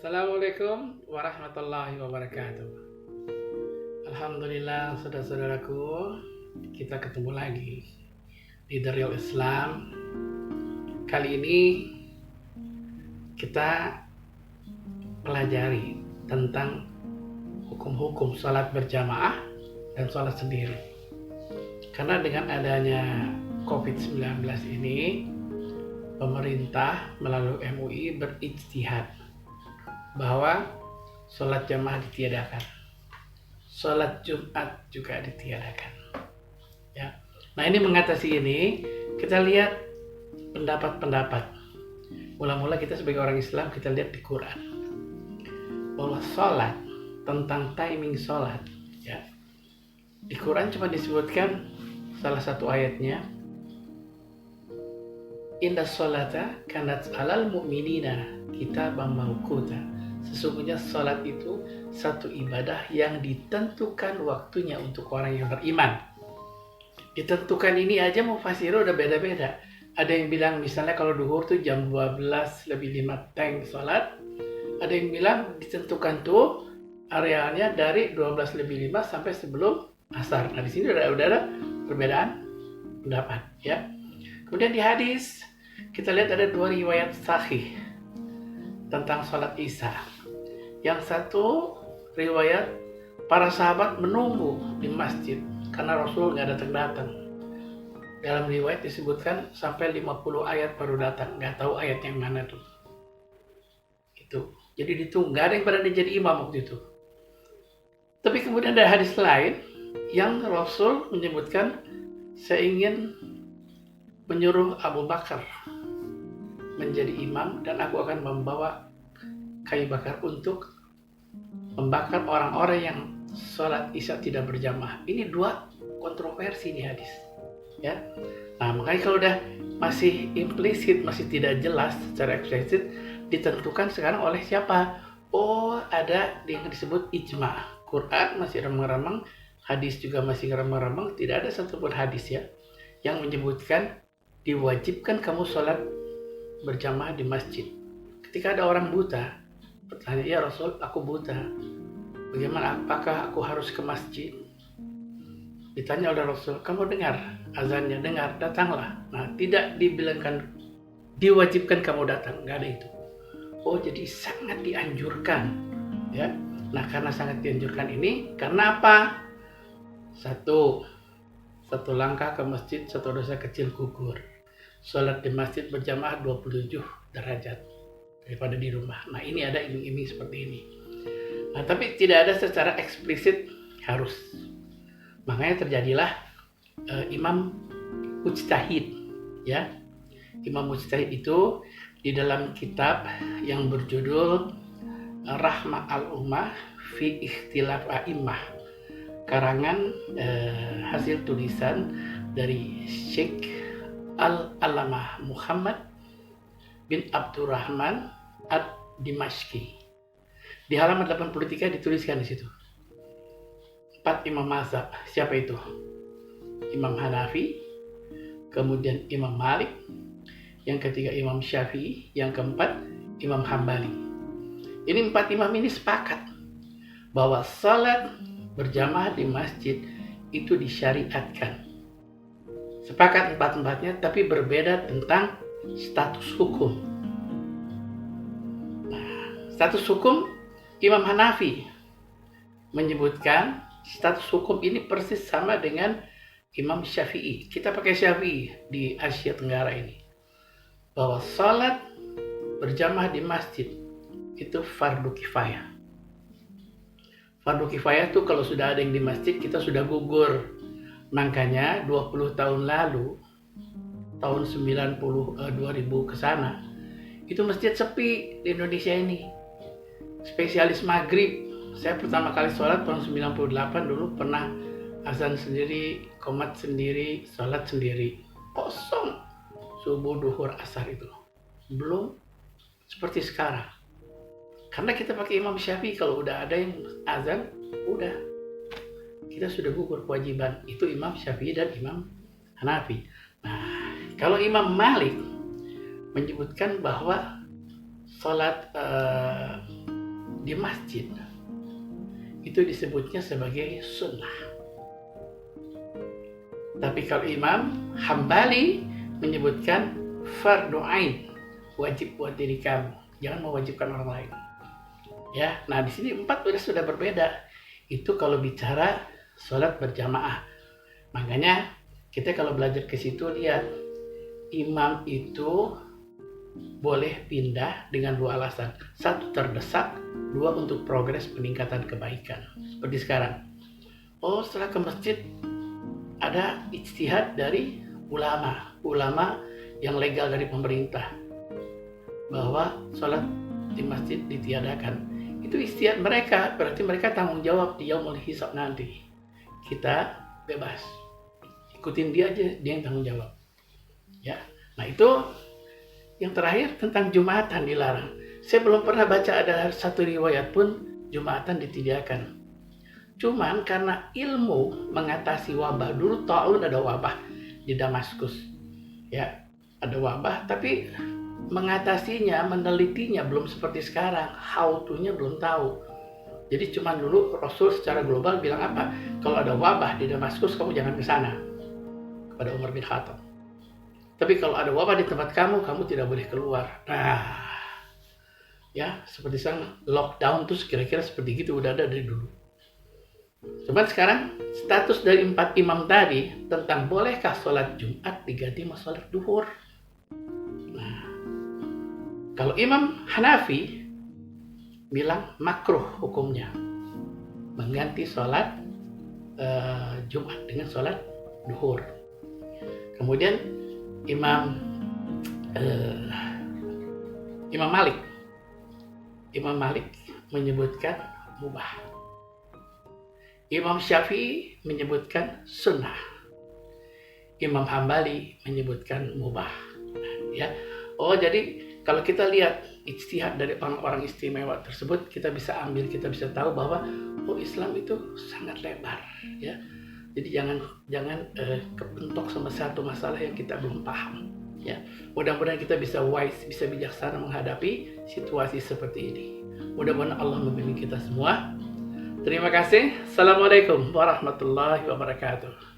Assalamualaikum warahmatullahi wabarakatuh. Alhamdulillah, saudara-saudaraku, kita ketemu lagi di The Real Islam. Kali ini kita pelajari tentang hukum-hukum sholat berjamaah dan sholat sendiri. Karena dengan adanya COVID-19 ini, pemerintah melalui MUI berijtihad bahwa sholat jamaah ditiadakan, sholat Jumat juga ditiadakan. Ya. Nah, ini mengatasi ini, kita lihat pendapat-pendapat. Mula-mula kita sebagai orang Islam, kita lihat di Quran bahwa sholat, tentang timing sholat, ya, di Quran cuma disebutkan salah satu ayatnya, inna sholata kanat alal mu'minina kitaban mawquta. Sesungguhnya sholat itu satu ibadah yang ditentukan waktunya untuk orang yang beriman. Ditentukan ini aja mufassir udah beda-beda. Ada yang bilang misalnya kalau duhur tuh jam 12 lebih 5 teng sholat. Ada yang bilang ditentukan tuh arealnya dari 12 lebih 5 sampai sebelum asar. Nah, di sini udah ada perbedaan pendapat, ya. Kemudian di hadis kita lihat ada dua riwayat sahih tentang sholat Isya. Yang satu riwayat para sahabat menunggu di masjid karena Rasul nggak datang-datang. Dalam riwayat disebutkan sampai 50 ayat baru datang, nggak tahu ayat yang mana tuh. Itu. Jadi ditunggu, nggak ada yang berani jadi imam waktu itu. Tapi kemudian ada hadis lain yang Rasul menyebutkan, saya ingin menyuruh Abu Bakar menjadi imam dan aku akan membawa kayu bakar untuk membakar orang-orang yang sholat Isya tidak berjamaah. Ini dua kontroversi nih hadis, ya. Nah, makanya kalau udah masih implisit, masih tidak jelas secara eksplisit, ditentukan sekarang oleh siapa? Oh, ada yang disebut ijma. Quran masih remang-remang, hadis juga masih remang-remang, tidak ada satupun hadis, ya, yang menyebutkan diwajibkan kamu sholat berjamaah di masjid. Ketika ada orang buta bertanya, ya Rasul, aku buta, bagaimana, apakah aku harus ke masjid? Ditanya oleh Rasul, kamu dengar azannya? Dengar, datanglah. Nah, tidak dibilangkan diwajibkan kamu datang, nggak ada itu. Oh, jadi sangat dianjurkan, ya. Nah, karena sangat dianjurkan ini, karena apa? Satu langkah ke masjid, satu dosa kecil gugur. Sholat di masjid berjamaah 27 derajat daripada di rumah. Nah, ini ada iming-iming seperti ini. Nah, tapi tidak ada secara eksplisit harus. Makanya terjadilah imam mujtahid, ya. Imam mujtahid itu di dalam kitab yang berjudul Rahmah al-Ummah fi Ikhtilaf A'immah, karangan hasil tulisan dari Syekh Al-Allamah Muhammad bin Abdurrahman ad-Dimashqi. Di halaman 83 dituliskan di situ 4 imam mazhab. Siapa itu? Imam Hanafi, kemudian Imam Malik, yang ketiga Imam Syafi'i, yang keempat Imam Hambali. Ini 4 imam ini sepakat bahwa salat berjamaah di masjid itu disyariatkan. Sepakat 4-4-nya, tapi berbeda tentang status hukum. Nah, status hukum Imam Hanafi menyebutkan status hukum ini persis sama dengan Imam Syafi'i. Kita pakai Syafi'i di Asia Tenggara ini, bahwa salat berjamaah di masjid itu fardu kifayah. Fardu kifayah itu kalau sudah ada yang di masjid, kita sudah gugur. Makanya 20 tahun lalu, tahun 2000 ke sana, itu masjid sepi di Indonesia ini. Spesialis maghrib, saya pertama kali sholat tahun 98 dulu, pernah azan sendiri, qomat sendiri, sholat sendiri, kosong. Subuh, duhur, asar itu belum seperti sekarang. Karena kita pakai Imam Syafi'i, kalau udah ada yang azan, udah kita sudah gugur kewajiban. Itu Imam Syafi'i dan Imam Hanafi. Nah, kalau Imam Malik menyebutkan bahwa sholat di masjid itu disebutnya sebagai sunnah. Tapi kalau Imam Hambali menyebutkan fardu ain, wajib buat diri kamu, jangan mewajibkan orang lain. Ya, nah di sini 4 sudah berbeda. Itu kalau bicara sholat berjamaah. Makanya kita kalau belajar ke situ lihat, imam itu boleh pindah dengan 2 alasan. 1 terdesak, 2 untuk progres peningkatan kebaikan. Seperti sekarang. Oh, setelah ke masjid ada ijtihad dari ulama yang legal dari pemerintah bahwa sholat di masjid ditiadakan. Itu ijtihad mereka, berarti mereka tanggung jawab di yaumul hisab nanti. Kita bebas, ikutin dia aja, dia yang tanggung jawab. Ya, nah itu yang terakhir tentang Jumatan dilarang. Saya belum pernah baca ada satu riwayat pun Jumatan ditiadakan. Cuman karena ilmu mengatasi wabah, dulu taun ada wabah di Damaskus, ya ada wabah, tapi mengatasinya, menelitinya belum seperti sekarang, how to-nya belum tahu. Jadi cuman dulu Rasul secara global bilang apa? Kalau ada wabah di Damaskus, kamu jangan ke sana, kepada Umar bin Khattab. Tapi kalau ada wabah di tempat kamu, kamu tidak boleh keluar. Nah, ya seperti sekarang lockdown tuh kira-kira seperti gitu udah ada dari dulu. Cuman sekarang status dari 4 imam tadi tentang bolehkah sholat Jumat diganti sama sholat duhur. Nah, kalau Imam Hanafi bilang makruh hukumnya mengganti sholat Jumat dengan sholat duhur. Kemudian Imam Malik menyebutkan mubah. Imam Syafi'i menyebutkan sunnah. Imam Hambali menyebutkan mubah. Ya. Oh, jadi kalau kita lihat ijtihad dari orang-orang istimewa tersebut, kita bisa ambil, kita bisa tahu bahwa Islam itu sangat lebar, ya. Jadi jangan kepentok sama satu masalah yang kita belum paham, ya. Mudah-mudahan kita bisa wise, bisa bijaksana menghadapi situasi seperti ini. Mudah-mudahan Allah membimbing kita semua. Terima kasih. Assalamualaikum warahmatullahi wabarakatuh.